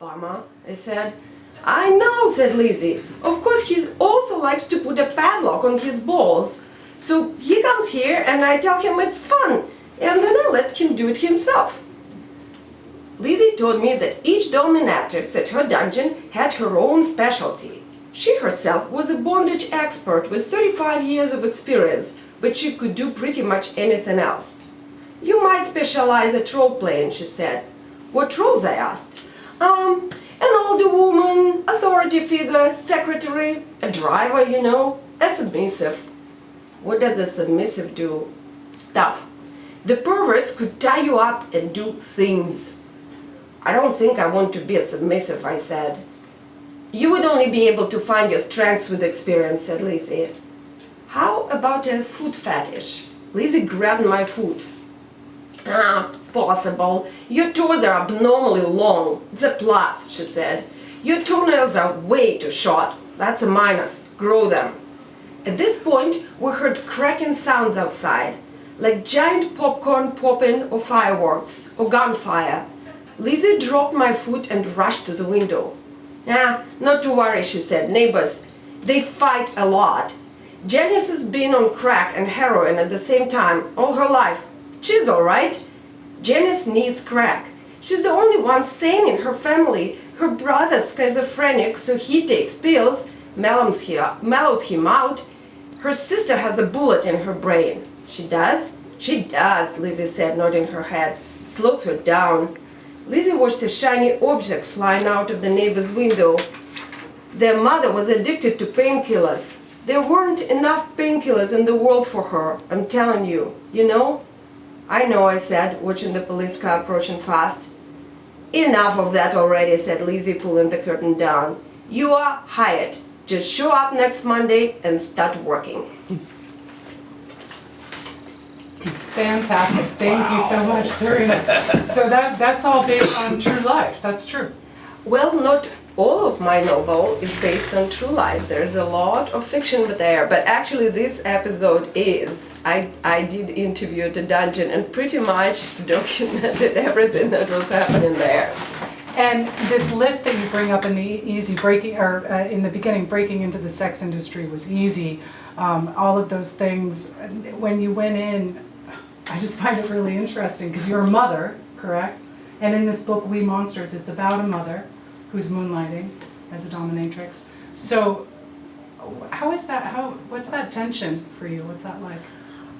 bummer, I said. I know, said Lizzie. Of course, he also likes to put a padlock on his balls. So he comes here and I tell him it's fun, and then I let him do it himself. Lizzie told me that each dominatrix at her dungeon had her own specialty. She herself was a bondage expert with 35 years of experience, but she could do pretty much anything else. You might specialize at role-playing, she said. What roles? I asked. An older woman, authority figure, secretary, a driver, you know, a submissive. What does a submissive do? Stuff. The perverts could tie you up and do things. I don't think I want to be a submissive, I said. You would only be able to find your strengths with experience, said Lizzie. How about a foot fetish? Lizzie grabbed my foot. Possible. Your toes are abnormally long. It's a plus, she said. Your toenails are way too short. That's a minus. Grow them. At this point, we heard cracking sounds outside, like giant popcorn popping or fireworks or gunfire. Lizzie dropped my foot and rushed to the window. Not to worry, she said. Neighbors, they fight a lot. Janice has been on crack and heroin at the same time all her life. She's all right. Janice needs crack. She's the only one sane in her family. Her brother's schizophrenic, so he takes pills, mellows him out. Her sister has a bullet in her brain. She does? She does, Lizzie said, nodding her head. Slows her down. Lizzie watched a shiny object flying out of the neighbor's window. Their mother was addicted to painkillers. There weren't enough painkillers in the world for her, I'm telling you. You know? I know, I said, watching the police car approaching fast. Enough of that already, said Lizzie, pulling the curtain down. You are hired. Just show up next Monday and start working. Fantastic. Thank you so much, Zarina. So that's all based on true life. That's true. Well, not all of my novel is based on true life. There's a lot of fiction there, but actually this episode is. I did interview at the dungeon and pretty much documented everything that was happening there. And this list that you bring up in the easy breaking, or in the beginning, breaking into the sex industry was easy. All of those things. When you went in, I just find it really interesting because you're a mother, correct? And in this book, We Monsters, it's about a mother who's moonlighting as a dominatrix. So, how is that? What's that tension for you? What's that like?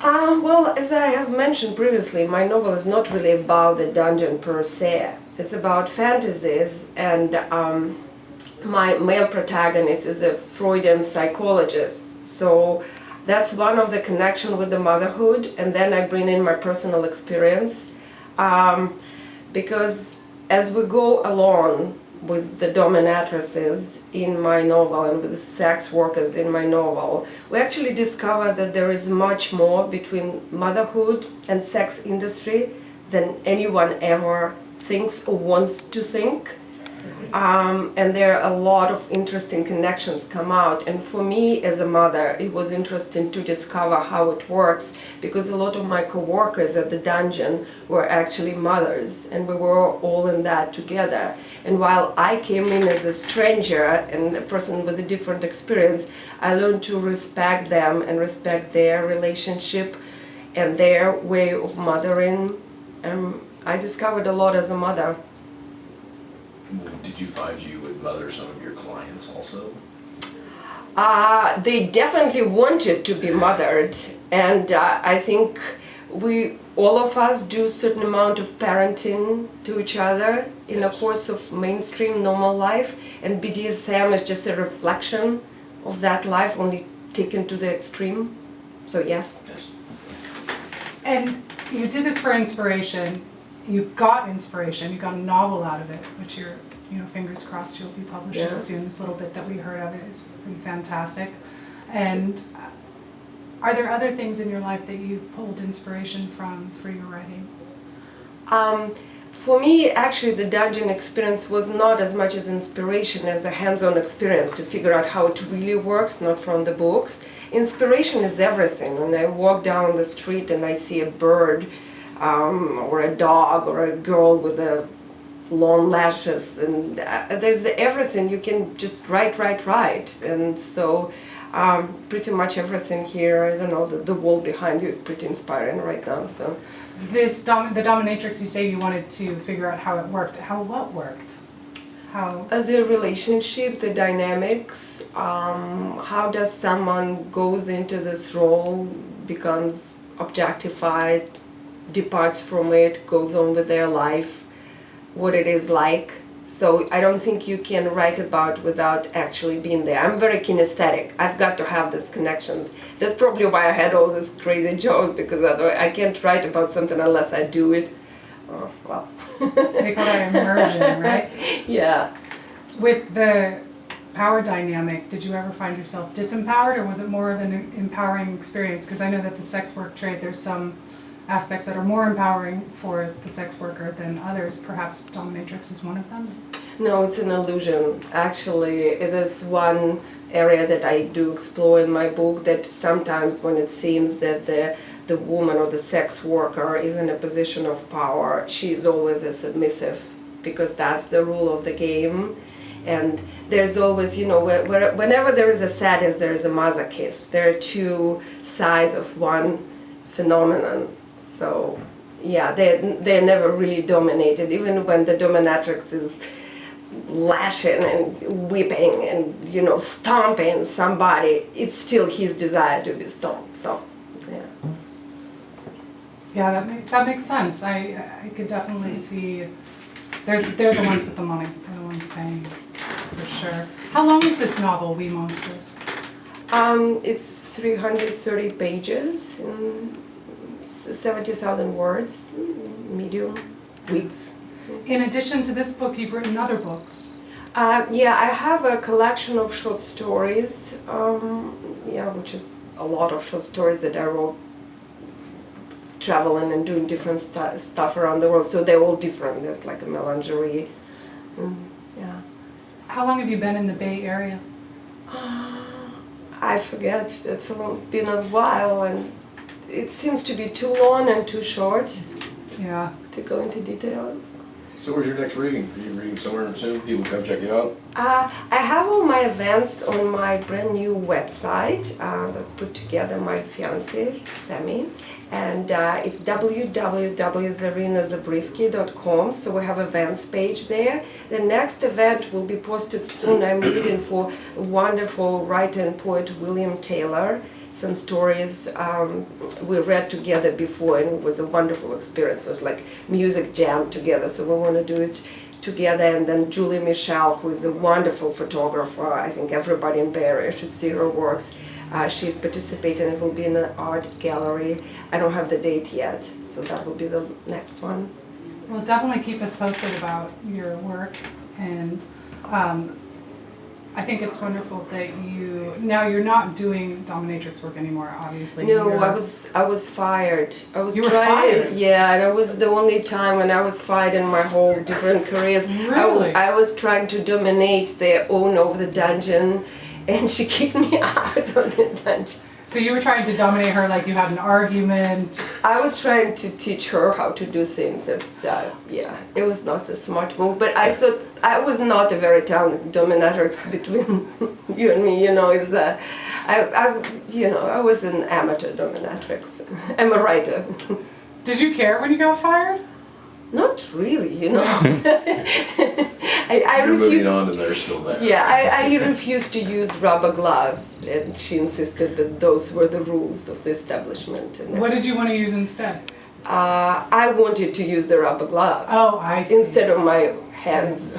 Well, as I have mentioned previously, my novel is not really about the dungeon per se. It's about fantasies, and my male protagonist is a Freudian psychologist. So that's one of the connection with the motherhood, and then I bring in my personal experience, because as we go along with the dominatrices in my novel and with the sex workers in my novel, we actually discover that there is much more between motherhood and sex industry than anyone ever thinks or wants to think. And there are a lot of interesting connections come out, and for me as a mother it was interesting to discover how it works, because a lot of my co-workers at the dungeon were actually mothers, and we were all in that together. And while I came in as a stranger and a person with a different experience, I learned to respect them and respect their relationship and their way of mothering. I discovered a lot as a mother. Did you find you would mother some of your clients also? They definitely wanted to be mothered, and I think all of us do a certain amount of parenting to each other in the course of mainstream normal life, and BDSM is just a reflection of that life, only taken to the extreme. So yes. And you did this for inspiration. You got inspiration. You got a novel out of it, which you're, fingers crossed you'll be publishing soon. This little bit that we heard of it is pretty fantastic. And are there other things in your life that you pulled inspiration from for your writing? For me, actually, the dungeon experience was not as much as inspiration as a hands-on experience to figure out how it really works, not from the books. Inspiration is everything. When I walk down the street and I see a bird, or a dog, or a girl with a long lashes, and there's everything. You can just write, and so pretty much everything here. I don't know. The wall behind you is pretty inspiring right now. So the dominatrix, you say you wanted to figure out how it worked. What worked? How? The relationship, the dynamics. How does someone goes into this role, becomes objectified, departs from it, goes on with their life, what it is like. So I don't think you can write about without actually being there. I'm very kinesthetic. I've got to have these connections. That's probably why I had all these crazy jokes, because otherwise I can't write about something unless I do it. Oh, well. They call that immersion, right? Yeah. With the power dynamic, did you ever find yourself disempowered, or was it more of an empowering experience? Because I know that the sex work trade, there's some aspects that are more empowering for the sex worker than others. Perhaps dominatrix is one of them? No, it's an illusion. Actually, it is one area that I do explore in my book, that sometimes when it seems that the woman or the sex worker is in a position of power, she is always a submissive, because that's the rule of the game. And there's always, whenever there is a sadist, there is a masochist. There are two sides of one phenomenon. So, yeah, they're never really dominated. Even when the dominatrix is lashing and whipping and, stomping somebody, it's still his desire to be stomped. So, yeah. Yeah, that makes sense. I could definitely see they're the ones with the money. They're the ones paying, for sure. How long is this novel, We Monsters? It's 330 pages, and 70,000 words, medium width. In addition to this book, you've written other books. Yeah, I have a collection of short stories, which is a lot of short stories that I wrote traveling and doing different stuff around the world. So they're all different. They're like a melangerie. Yeah. How long have you been in the Bay Area? I forget. It's been a while, and it seems to be too long and too short. Yeah. To go into details. So where's your next reading? Are you reading somewhere soon? People come check you out? I have all my events on my brand new website that put together my fiancé, Sammy. And it's www.zarinazabrisky.com, so we have events page there. The next event will be posted soon. I'm reading for a wonderful writer and poet, William Taylor. Some stories we read together before, and it was a wonderful experience. It was like music jam together, so we want to do it together. And then Julie Michelle, who is a wonderful photographer. I think everybody in Bay Area should see her works. She's participating. It will be in the art gallery. I don't have the date yet, so that will be the next one. Well, definitely keep us posted about your work, and I think it's wonderful that you're not doing dominatrix work anymore, obviously. No, I was fired. You were fired? Yeah, and it was the only time when I was fired in my whole different careers. Really? I was trying to dominate the owner of the dungeon, and she kicked me out of the dungeon. So you were trying to dominate her, like you had an argument? I was trying to teach her how to do things. It was not a smart move, but I thought I was not a very talented dominatrix between you and me. I was an amateur dominatrix. I'm a writer. Did you care when you got fired? Not really, I You're refused. moving on and they're still there. Yeah, I refused to use rubber gloves, and she insisted that those were the rules of the establishment. And What did you want to use instead? I wanted to use the rubber gloves. Oh, I see. Instead of my hands.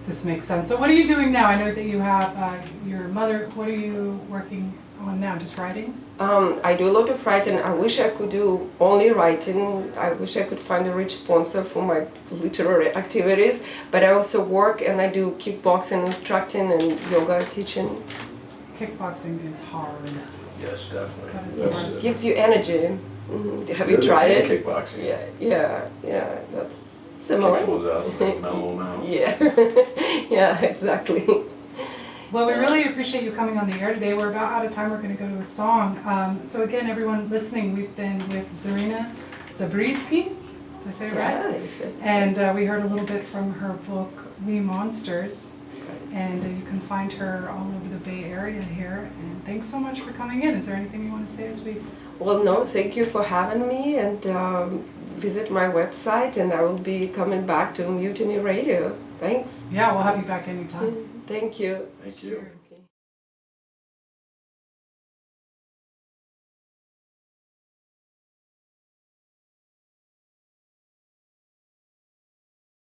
This makes sense. So what are you doing now? I know that you have your mother. What are you working on now? Just writing? I do a lot of writing. I wish I could do only writing. I wish I could find a rich sponsor for my literary activities. But I also work, and I do kickboxing instructing and yoga teaching. Kickboxing is hard. Yes, definitely. That is It gives you energy. Have you tried it? Kickboxing. Yeah. That's similar. Kicks one's ass and then mellow them out. Yeah, yeah, exactly. Well, we really appreciate you coming on the air today. We're about out of time. We're going to go to a song. So again, everyone listening, we've been with Zarina Zabrisky, Did I say it right? Yeah, you said. And we heard a little bit from her book, We Monsters. And you can find her all over the Bay Area here. And thanks so much for coming in. Is there anything you want to say as we... Well, no, thank you for having me, and visit my website, and I will be coming back to Mutiny Radio. Thanks. Yeah, we'll have you back anytime. Thank you. Thank you. Cheers.